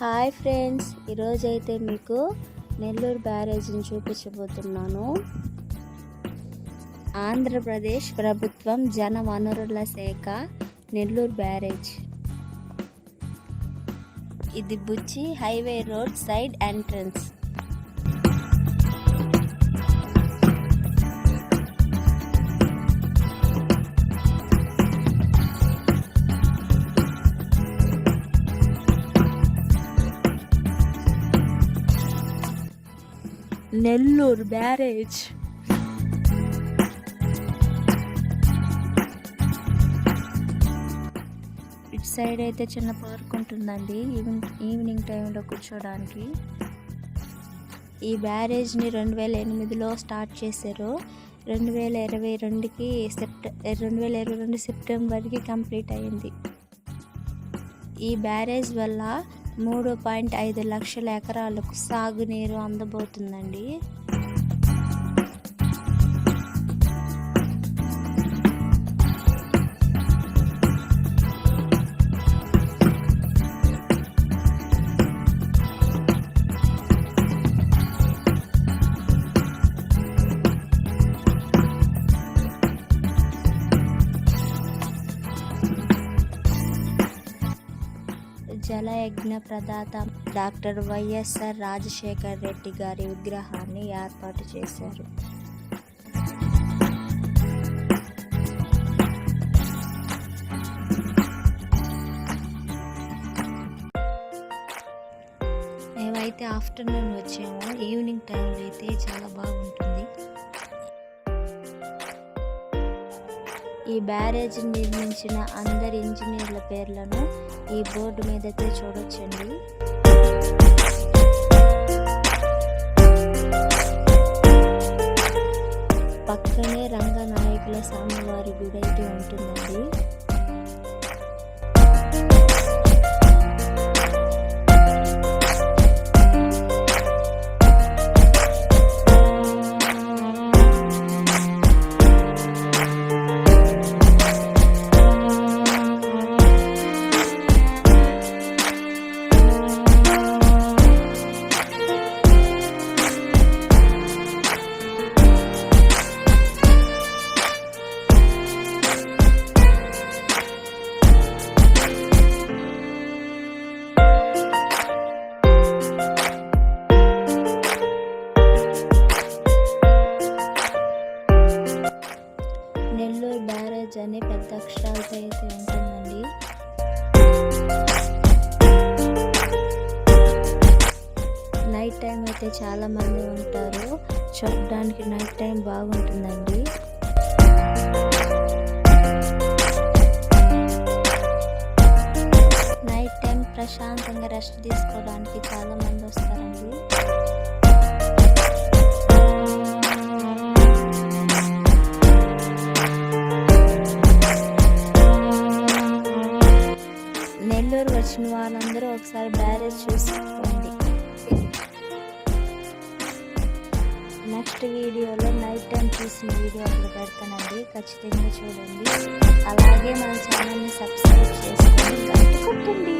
Hi friends, ఈరోజైతే మీకు నెల్లూరు బ్యారేజ్ని చూపించబోతున్నాను. ఆంధ్రప్రదేశ్ ప్రభుత్వం జన వనరుల శాఖ నెల్లూరు బ్యారేజ్. ఇది Buchi highway road side entrance. Nellore barrage. ఇటు సైడ్ అయితే చిన్న పార్క్ ఉంటుందండి, ఈవినింగ్ టైంలో కూర్చోడానికి. ఈ బ్యారేజ్ని 2008లో స్టార్ట్ చేశారు. 2022 సెప్టెంబర్కి కంప్లీట్ అయింది. ఈ బ్యారేజ్ వల్ల 3.5 లక్షల ఎకరాలకు సాగునీరు అందబోతుందండి. జలయజ్ఞ ప్రదాత డాక్టర్ వైఎస్ఆర్ రాజశేఖర్ రెడ్డి గారి విగ్రహాన్ని ఏర్పాటు చేశారు. మేమైతే ఆఫ్టర్నూన్ వచ్చాము. ఈవినింగ్ టైంలో అయితే చాలా బాగుంటుంది. ఈ బ్యారేజ్ నిర్మించిన అందరి ఇంజనీర్ల పేర్లను ఈ బోర్డు మీద అయితే చూడొచ్చండి. పక్కనే రంగనాయకుల స్వామివారి గుడి అయితే ఉంటుందండి. నెల్లూరు బ్యారేజ్ అనే పెద్ద అక్షరాలతో అయితే ఉంటుందండి. నైట్ టైం అయితే చాలా మంది ఉంటారు. చూడడానికి నైట్ టైం బాగుంటుందండి. నైట్ టైం ప్రశాంతంగా రెస్ట్ తీసుకోవడానికి చాలా మంది వస్తారండి. నెల్లూరు వచ్చిన వాళ్ళందరూ ఒకసారి బ్యారేజ్ చూసుకోండి. నెక్స్ట్ వీడియోలో నైట్ టైం చూసిన వీడియో అక్కడ పెడతానండి, ఖచ్చితంగా చూడండి. అలాగే మన ఛానల్ని సబ్స్క్రైబ్ చేసుకొని గంట కొట్టండి.